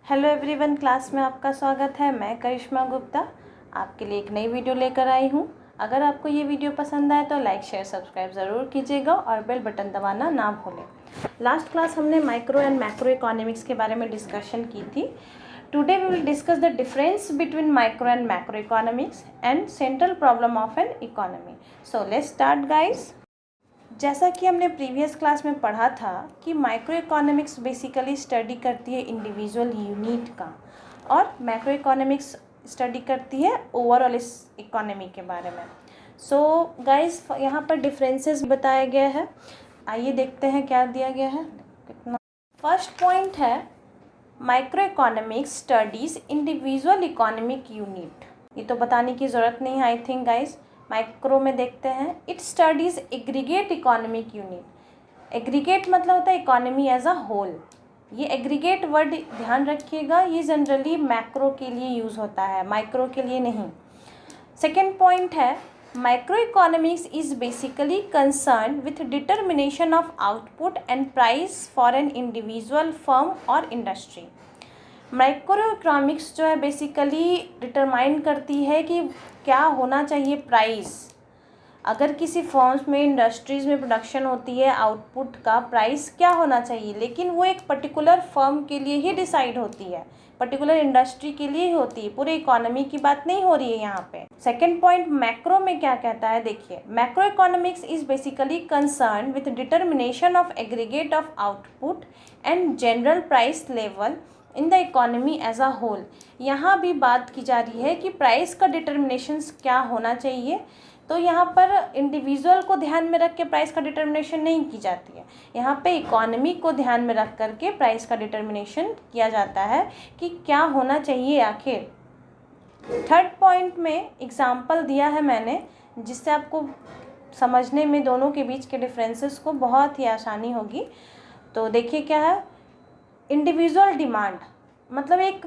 Hello everyone, class में आपका स्वागत है। मैं करिश्मा गुप्ता आपके लिए एक नई वीडियो लेकर आई हूँ। अगर आपको ये वीडियो पसंद आए तो लाइक शेयर सब्सक्राइब ज़रूर कीजिएगा और बेल बटन दबाना ना भूलें। लास्ट क्लास हमने माइक्रो एंड मैक्रो इकोनॉमिक्स के बारे में डिस्कशन की थी। Today we will discuss the difference between micro and macro economics and central problem of an economy. So let's start guys. जैसा कि हमने प्रीवियस क्लास में पढ़ा था कि माइक्रो इकोनॉमिक्स बेसिकली स्टडी करती है इंडिविजुअल यूनिट का और मैक्रो इकोनॉमिक्स स्टडी करती है ओवरऑल इस इकोनॉमी के बारे में। सो गाइस, यहाँ पर डिफरेंसेस बताया गया है। आइए देखते हैं क्या दिया गया है। कितना फर्स्ट पॉइंट है, micro economics studies individual economic unit. ये तो बताने की ज़रूरत नहीं है आई थिंक गाइस। माइक्रो में देखते हैं, it studies aggregate economic unit. Aggregate मतलब होता है इकोनॉमी एज अ होल। ये एग्रीगेट वर्ड ध्यान रखिएगा, ये जनरली मैक्रो के लिए यूज़ होता है, माइक्रो के लिए नहीं। सेकेंड पॉइंट है, micro economics is basically concern with determination of output and price for an individual firm और इंडस्ट्री। माइक्रो इकोनॉमिक्स जो है बेसिकली डिटरमाइन करती है कि क्या होना चाहिए प्राइस। अगर किसी फर्म्स में, इंडस्ट्रीज़ में प्रोडक्शन होती है, आउटपुट का प्राइस क्या होना चाहिए, लेकिन वो एक पर्टिकुलर फर्म के लिए ही डिसाइड होती है, पर्टिकुलर इंडस्ट्री के लिए ही होती है, पूरे इकोनॉमी की बात नहीं हो रही है यहाँ पे। सेकेंड पॉइंट, मैक्रो में क्या कहता है, देखिए, macro economics is basically concern with determination of aggregate of output and general price level in the economy as a whole. यहाँ भी बात की जा रही है कि प्राइस का डिटर्मिनेशन क्या होना चाहिए। तो यहाँ पर इंडिविजुअल को ध्यान में रख के प्राइस का डिटर्मिनेशन नहीं की जाती है, यहाँ पे इकोनॉमी को ध्यान में रख करके प्राइस का डिटर्मिनेशन किया जाता है कि क्या होना चाहिए आखिर। थर्ड पॉइंट में एग्जाम्पल दिया है मैंने, जिससे आपको समझने में दोनों के बीच के डिफरेंसेस को बहुत ही आसानी होगी। तो देखिए क्या है, इंडिविजुअल डिमांड मतलब एक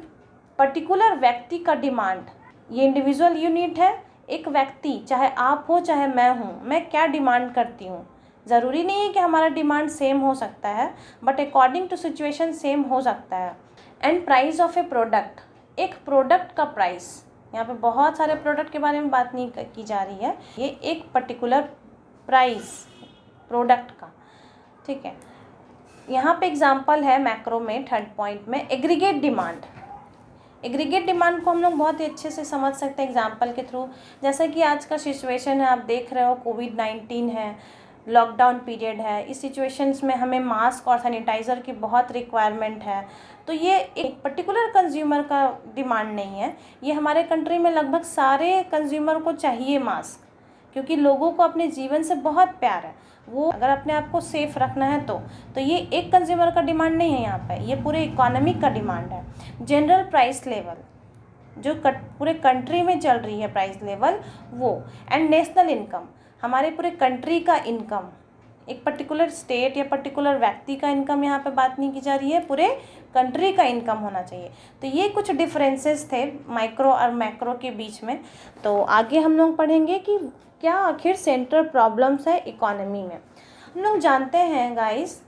पर्टिकुलर व्यक्ति का डिमांड। ये इंडिविजुअल यूनिट है, एक व्यक्ति, चाहे आप हो चाहे मैं हूँ, मैं क्या डिमांड करती हूँ। ज़रूरी नहीं है कि हमारा डिमांड सेम हो सकता है, but according to situation same हो सकता है। And price of a product, एक प्रोडक्ट का प्राइस, यहाँ पे बहुत सारे प्रोडक्ट के बारे में बात नहीं की जा रही है, ये एक पर्टिकुलर प्राइस प्रोडक्ट का, ठीक है। यहाँ पे एग्जांपल है मैक्रो में, थर्ड पॉइंट में, एग्रीगेट डिमांड। एग्रीगेट डिमांड को हम लोग बहुत ही अच्छे से समझ सकते हैं एग्जांपल के थ्रू। जैसा कि आज का सिचुएशन है, आप देख रहे हो, कोविड-19 है, लॉकडाउन पीरियड है, इस सिचुएशंस में हमें मास्क और सैनिटाइज़र की बहुत रिक्वायरमेंट है। तो ये एक पर्टिकुलर कंज्यूमर का डिमांड नहीं है, ये हमारे कंट्री में लगभग सारे कंज्यूमर को चाहिए मास्क, क्योंकि लोगों को अपने जीवन से बहुत प्यार है। वो अगर अपने आप को सेफ रखना है तो ये एक कंज्यूमर का डिमांड नहीं है, यहाँ पे ये पूरे इकोनॉमी का डिमांड है। जनरल प्राइस लेवल जो पूरे कंट्री में चल रही है प्राइस लेवल वो, एंड नेशनल इनकम, हमारे पूरे कंट्री का इनकम, एक पर्टिकुलर स्टेट या पर्टिकुलर व्यक्ति का इनकम यहाँ पे बात नहीं की जा रही है, पूरे कंट्री का इनकम होना चाहिए। तो ये कुछ डिफरेंसेस थे माइक्रो और मैक्रो के बीच में। तो आगे हम लोग पढ़ेंगे कि क्या आखिर सेंट्रल प्रॉब्लम्स है इकोनॉमी में। हम लोग जानते हैं गाइस,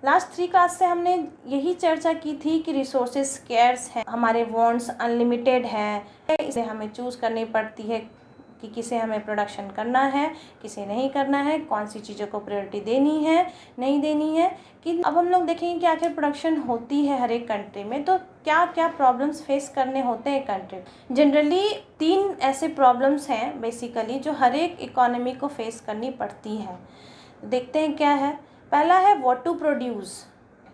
लास्ट 3 क्लास से हमने यही चर्चा की थी कि रिसोर्सेज स्केर्स हैं, हमारे वांट्स अनलिमिटेड हैं, इसे हमें चूज़ करनी पड़ती है कि किसे हमें प्रोडक्शन करना है, किसे नहीं करना है, कौन सी चीज़ों को प्रायोरिटी देनी है, नहीं देनी है। कि अब हम लोग देखेंगे कि आखिर प्रोडक्शन होती है हर एक कंट्री में, तो क्या क्या प्रॉब्लम्स फेस करने होते हैं कंट्री। जनरली 3 ऐसे प्रॉब्लम्स हैं बेसिकली जो हर एक इकोनॉमी को फेस करनी पड़ती है। देखते हैं क्या है। पहला है व्हाट टू प्रोड्यूस,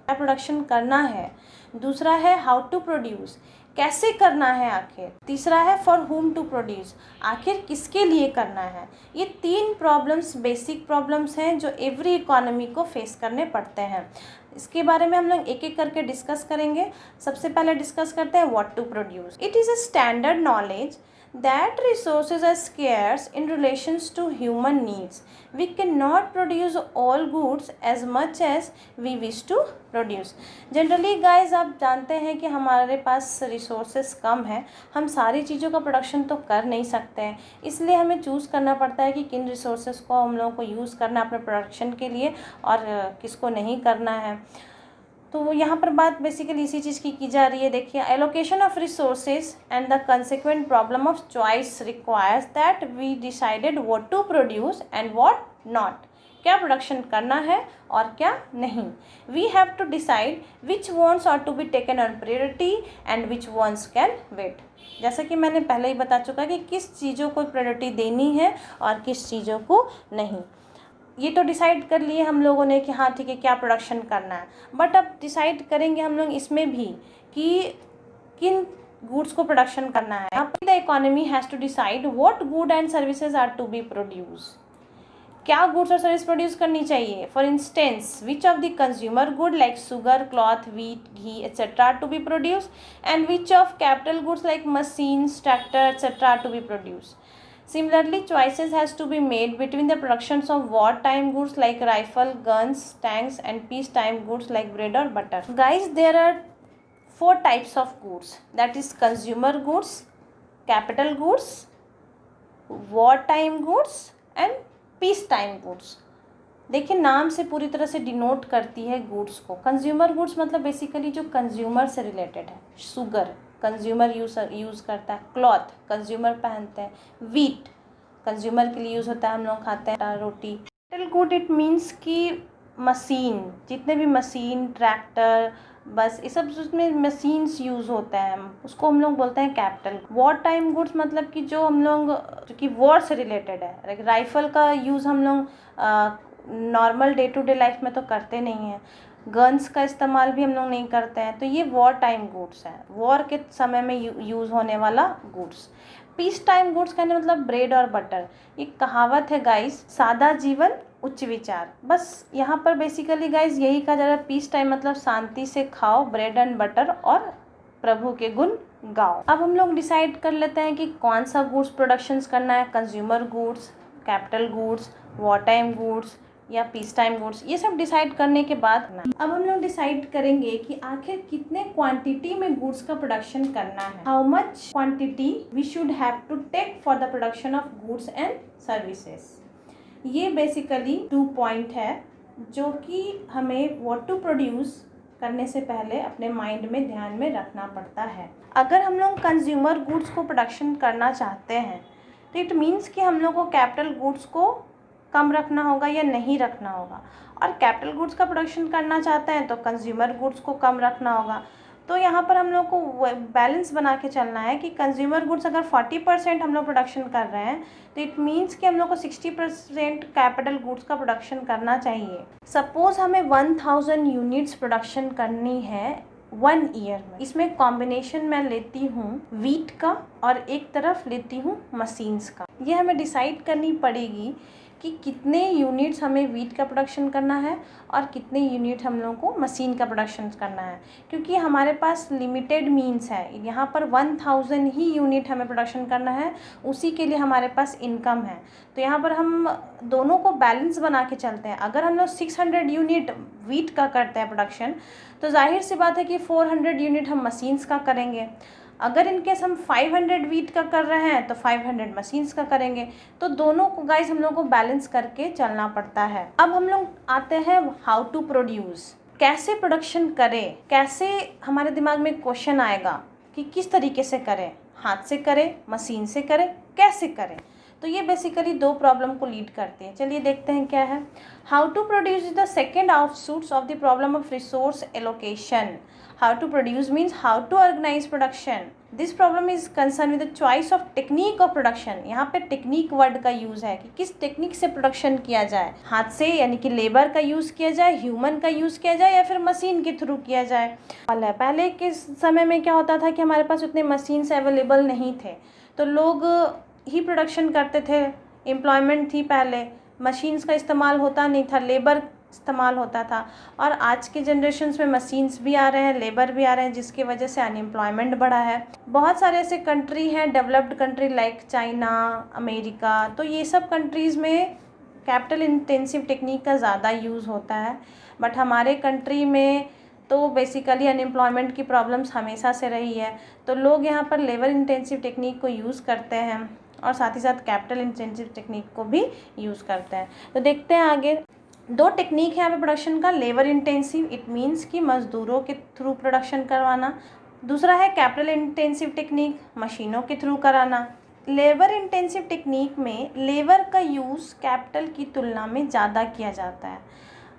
क्या प्रोडक्शन करना है। दूसरा है हाउ टू प्रोड्यूस, कैसे करना है आखिर। तीसरा है फॉर हुम टू प्रोड्यूस, आखिर किसके लिए करना है। ये 3 प्रॉब्लम्स बेसिक प्रॉब्लम्स हैं जो एवरी इकोनॉमी को फेस करने पड़ते हैं। इसके बारे में हम लोग एक एक करके डिस्कस करेंगे। सबसे पहले डिस्कस करते हैं what to produce. It is a standard knowledge that resources are scarce in relations to human needs. We cannot produce all goods as much as we wish to produce. Generally guys, आप जानते हैं कि हमारे पास resources कम है, हम सारी चीज़ों का प्रोडक्शन तो कर नहीं सकते हैं, इसलिए हमें चूज़ करना पड़ता है कि किन रिसोर्सेस को हम लोगों को यूज़ करना है अपने प्रोडक्शन के लिए और किसको नहीं करना है। तो यहाँ पर बात बेसिकली इसी चीज़ की जा रही है। देखिए, allocation of resources and the consequent problem of choice requires that we decided what to produce and what not. क्या प्रोडक्शन करना है और क्या नहीं। We have to decide which wants are to be taken on priority and which wants can wait. जैसा कि मैंने पहले ही बता चुका कि किस चीज़ों को प्रायोरिटी देनी है और किस चीज़ों को नहीं। ये तो डिसाइड कर लिए हम लोगों ने कि हाँ ठीक है क्या प्रोडक्शन करना है, बट अब डिसाइड करेंगे हम लोग इसमें भी कि किन गुड्स को प्रोडक्शन करना है। यहाँ पर the economy has to decide what good and services are to be produce. क्या गुड्स और सर्विस प्रोड्यूस करनी चाहिए। For instance, which of the consumer good like sugar, cloth, wheat, ghee etcetera to be produce and which of capital goods like machines, tractor etcetera to be produce. Similarly, choices has to be made between the productions of wartime goods like rifle, guns, tanks and peacetime goods like bread or butter. Guys, there are 4 types of goods, that is consumer goods, capital goods, wartime goods and peacetime goods. देखिए, नाम से पूरी तरह से denote करती है goods को। Consumer goods मतलब बेसिकली जो कंज्यूमर से रिलेटेड है। शुगर कंज्यूमर यूज़ करता है, क्लॉथ कंज्यूमर पहनते हैं, व्हीट कंज्यूमर के लिए यूज़ होता है, हम लोग खाते हैं रोटी। कैपिटल गुड इट मीन्स कि मशीन, जितने भी मशीन, ट्रैक्टर, बस ये सब उसमें मशीन्स यूज़ होते हैं, उसको हम लोग बोलते हैं कैपिटल। वॉर टाइम गुड्स मतलब कि जो हम लोग जो कि वॉर से रिलेटेड है। राइफ़ल का यूज़ हम लोग normal day to day life में तो करते नहीं हैं, गन्स का इस्तेमाल भी हम लोग नहीं करते हैं, तो ये वॉर टाइम गुड्स हैं, वॉर के समय में यूज़ होने वाला गुड्स। पीस टाइम गुड्स कहने मतलब ब्रेड और बटर। ये कहावत है गाइस, सादा जीवन उच्च विचार। बस यहाँ पर बेसिकली गाइस यही कहा जा रहा है, पीस टाइम मतलब शांति से खाओ ब्रेड एंड बटर और प्रभु के गुण गाओ। अब हम लोग डिसाइड कर लेते हैं कि कौन सा गुड्स प्रोडक्शंस करना है, consumer goods, capital goods, war time goods या पीस टाइम गुड्स। ये सब डिसाइड करने के बाद अब हम लोग डिसाइड करेंगे कि आखिर कितने क्वांटिटी में गुड्स का प्रोडक्शन करना है। How much quantity we should have to take for the production of goods and services. ये बेसिकली 2 पॉइंट है जो कि हमें व्हाट टू प्रोड्यूस करने से पहले अपने माइंड में ध्यान में रखना पड़ता है। अगर हम लोग कंज्यूमर गुड्स को प्रोडक्शन करना चाहते हैं तो इट मीन्स कि हम लोग को कैपिटल गुड्स को कम रखना होगा या नहीं रखना होगा, और कैपिटल गुड्स का प्रोडक्शन करना चाहते हैं तो कंज्यूमर गुड्स को कम रखना होगा। तो यहाँ पर हम लोग को बैलेंस बना के चलना है कि कंज्यूमर गुड्स अगर 40% हम लोग प्रोडक्शन कर रहे हैं तो इट मीन्स कि हम लोग को 60% कैपिटल गुड्स का प्रोडक्शन करना चाहिए। सपोज़ हमें 1000 यूनिट्स प्रोडक्शन करनी है 1 ईयर में। इसमें कॉम्बिनेशन मैं लेती हूँ व्हीट का और एक तरफ लेती हूँ मशीन्स का। ये हमें डिसाइड करनी पड़ेगी कि कितने यूनिट्स हमें व्हीट का प्रोडक्शन करना है और कितने यूनिट हम लोगों को मशीन का प्रोडक्शन करना है, क्योंकि हमारे पास लिमिटेड मीन्स है। यहाँ पर 1000 ही यूनिट हमें प्रोडक्शन करना है, उसी के लिए हमारे पास इनकम है। तो यहाँ पर हम दोनों को बैलेंस बना के चलते हैं। अगर हम लोग 600 यूनिट व्हीट का करते हैं प्रोडक्शन, तो जाहिर सी बात है कि 400 यूनिट हम मशीन्स का करेंगे। अगर इनकेस हम 500 व्हीट का कर रहे हैं तो 500 मशीन्स का करेंगे। तो दोनों को गाइस हम लोग को बैलेंस करके चलना पड़ता है। अब हम लोग आते हैं हाउ टू प्रोड्यूस, कैसे प्रोडक्शन करें। कैसे हमारे दिमाग में क्वेश्चन आएगा कि किस तरीके से करें, हाथ से करें, मशीन से करें, कैसे करें। तो ये बेसिकली 2 प्रॉब्लम को लीड करते हैं। चलिए देखते हैं क्या है। How to produce is the second outshoots of the problem of resource allocation. How to produce means how to organize production. This problem is concerned with the choice of technique of production. यहाँ पे technique word का use है कि किस technique से production किया जाए, हाथ से यानी कि लेबर का यूज़ किया जाए, ह्यूमन का यूज़ किया जाए या फिर मशीन के थ्रू किया जाए। पहले के समय में क्या होता था कि हमारे पास उतने मशीन्स अवेलेबल नहीं थे, तो लोग ही प्रोडक्शन करते थे। एम्प्लॉयमेंट थी पहले, मशीन्स का इस्तेमाल होता नहीं था, लेबर इस्तेमाल होता था। और आज के जनरेशन्स में मशीन्स भी आ रहे हैं, लेबर भी आ रहे हैं, जिसकी वजह से अनएम्प्लॉयमेंट बढ़ा है। बहुत सारे ऐसे कंट्री हैं, developed country like China, America, तो ये सब कंट्रीज़ में कैपिटल इंटेंसिव टेक्निक का ज़्यादा यूज़ होता है। बट हमारे कंट्री में तो बेसिकली अनएम्प्लॉयमेंट की प्रॉब्लम्स हमेशा से रही है, तो लोग यहाँ पर लेबर इंटेंसिव टेक्निक को यूज़ करते हैं और साथ ही साथ कैपिटल इंटेंसिव टेक्निक को भी यूज़ करते हैं। तो देखते हैं आगे। दो टेक्निक है यहाँ पे प्रोडक्शन का, लेबर इंटेंसिव, इट मीन्स कि मज़दूरों के थ्रू प्रोडक्शन करवाना। दूसरा है कैपिटल इंटेंसिव टेक्निक, मशीनों के थ्रू कराना। लेबर इंटेंसिव टेक्निक में लेबर का यूज़ कैपिटल की तुलना में ज़्यादा किया जाता है,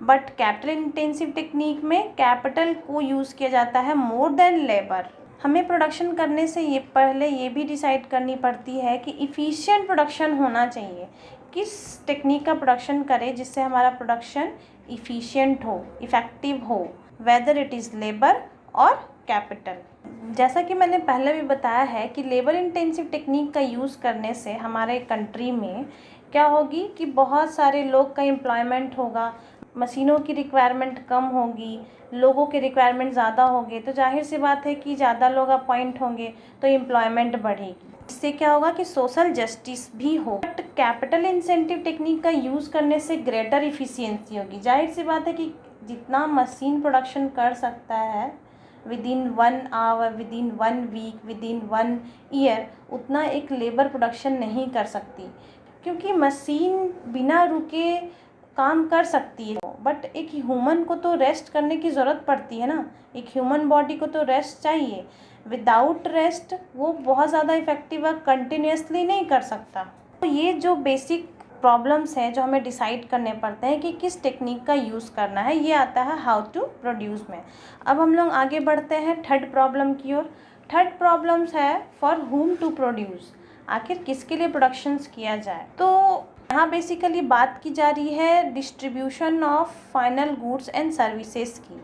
बट कैपिटल इंटेंसिव टेक्निक में कैपिटल को यूज़ किया जाता है मोर देन लेबर। हमें प्रोडक्शन करने से ये पहले ये भी डिसाइड करनी पड़ती है कि इफ़िशिएंट प्रोडक्शन होना चाहिए, किस टेक्निक का प्रोडक्शन करें जिससे हमारा प्रोडक्शन इफ़िशिएंट हो, इफ़ेक्टिव हो, वेदर इट इज़ लेबर और कैपिटल। जैसा कि मैंने पहले भी बताया है कि लेबर इंटेंसिव टेक्निक का यूज़ करने से हमारे कंट्री में क्या होगी कि बहुत सारे लोग का एम्प्लॉयमेंट होगा, मशीनों की रिक्वायरमेंट कम होगी, लोगों के रिक्वायरमेंट ज़्यादा होंगे, तो जाहिर सी बात है कि ज़्यादा लोग अपॉइंट होंगे तो एम्प्लॉयमेंट बढ़ेगी। इससे क्या होगा कि सोशल जस्टिस भी हो। बट कैपिटल इंसेंटिव टेक्निक का यूज़ करने से ग्रेटर इफ़िशियंसी होगी। जाहिर सी बात है कि जितना मशीन प्रोडक्शन कर सकता है within 1 hour, within 1 week, within 1 year, उतना एक लेबर प्रोडक्शन नहीं कर सकती, क्योंकि मशीन बिना रुके काम कर सकती है, बट एक ह्यूमन को तो रेस्ट करने की ज़रूरत पड़ती है ना, एक ह्यूमन बॉडी को तो रेस्ट चाहिए। विदाउट रेस्ट वो बहुत ज़्यादा इफ़ेक्टिव वर्क कंटिन्यूसली नहीं कर सकता। तो ये जो बेसिक प्रॉब्लम्स हैं जो हमें डिसाइड करने पड़ते हैं कि किस टेक्निक का यूज़ करना है, ये आता है हाउ टू प्रोड्यूस में। अब हम लोग आगे बढ़ते हैं थर्ड प्रॉब्लम की ओर। थर्ड प्रॉब्लम्स है फॉर हुम टू प्रोड्यूस, आखिर किसके लिए प्रोडक्शंस किया जाए। तो यहाँ बेसिकली बात की जा रही है distribution of final goods and services की,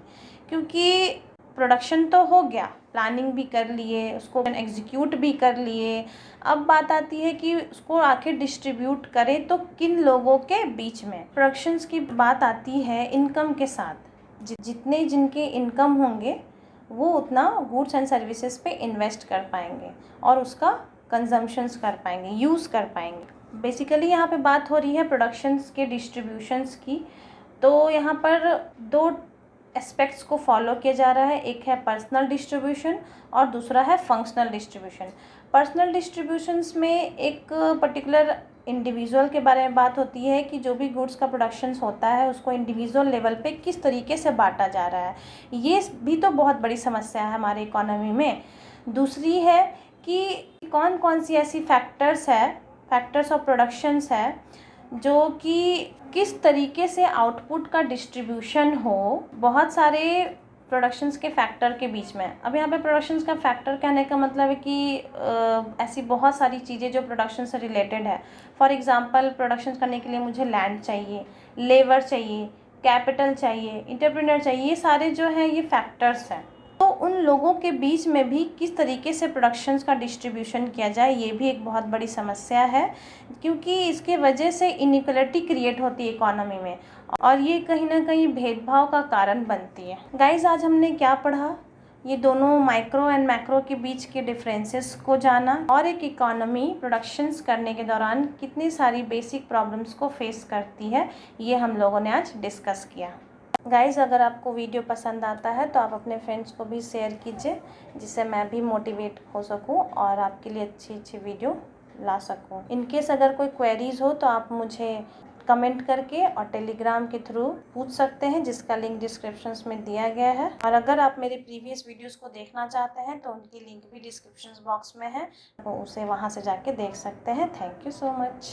क्योंकि प्रोडक्शन तो हो गया, प्लानिंग भी कर लिए, उसको एग्जीक्यूट भी कर लिए, अब बात आती है कि उसको आखिर डिस्ट्रीब्यूट करें तो किन लोगों के बीच में। प्रोडक्शंस की बात आती है इनकम के साथ, जितने जिनके इनकम होंगे वो उतना गुड्स एंड सर्विसेज पे इन्वेस्ट कर पाएंगे और उसका कंजम्पशंस कर पाएंगे, यूज़ कर पाएंगे। बेसिकली यहाँ पे बात हो रही है प्रोडक्शंस के डिस्ट्रीब्यूशंस की। तो यहाँ पर दो एस्पेक्ट्स को फॉलो किया जा रहा है, एक है पर्सनल डिस्ट्रीब्यूशन और दूसरा है फंक्शनल डिस्ट्रीब्यूशन। पर्सनल डिस्ट्रीब्यूशंस में एक पर्टिकुलर इंडिविजुअल के बारे में बात होती है कि जो भी गुड्स का प्रोडक्शंस होता है उसको इंडिविजुअल लेवल पे किस तरीके से बांटा जा रहा है, ये भी तो बहुत बड़ी समस्या है हमारे इकोनॉमी में। दूसरी है कि कौन कौन सी ऐसी फैक्टर्स ऑफ प्रोडक्शंस है जो कि किस तरीके से आउटपुट का डिस्ट्रीब्यूशन हो बहुत सारे प्रोडक्शंस के फैक्टर के बीच में। अब यहाँ पे प्रोडक्शंस का फैक्टर कहने का मतलब है कि ऐसी बहुत सारी चीज़ें जो प्रोडक्शन से रिलेटेड है। फॉर एग्जांपल प्रोडक्शंस करने के लिए मुझे लैंड चाहिए, लेबर चाहिए, कैपिटल चाहिए, एंटरप्रेन्योर चाहिए, ये सारे जो हैं ये फैक्टर्स हैं। तो उन लोगों के बीच में भी किस तरीके से प्रोडक्शंस का डिस्ट्रीब्यूशन किया जाए, ये भी एक बहुत बड़ी समस्या है, क्योंकि इसके वजह से इनइक्वालिटी क्रिएट होती है इकोनॉमी में और ये कहीं ना कहीं भेदभाव का कारण बनती है। गाइस, आज हमने क्या पढ़ा, ये दोनों माइक्रो एंड मैक्रो के बीच के डिफरेंसेस को जाना और एक इकोनॉमी प्रोडक्शंस करने के दौरान कितनी सारी बेसिक प्रॉब्लम्स को फेस करती है, ये हम लोगों ने आज डिस्कस किया। गाइज़, अगर आपको वीडियो पसंद आता है तो आप अपने फ्रेंड्स को भी शेयर कीजिए, जिससे मैं भी मोटिवेट हो सकूं और आपके लिए अच्छी अच्छी वीडियो ला सकूं। इनकेस अगर कोई क्वेरीज़ हो तो आप मुझे कमेंट करके और टेलीग्राम के थ्रू पूछ सकते हैं, जिसका लिंक डिस्क्रिप्शंस में दिया गया है। और अगर आप मेरे प्रीवियस वीडियोस को देखना चाहते हैं तो उनकी लिंक भी डिस्क्रिप्शन बॉक्स में है, तो उसे वहाँ से जाके देख सकते हैं। Thank you so much.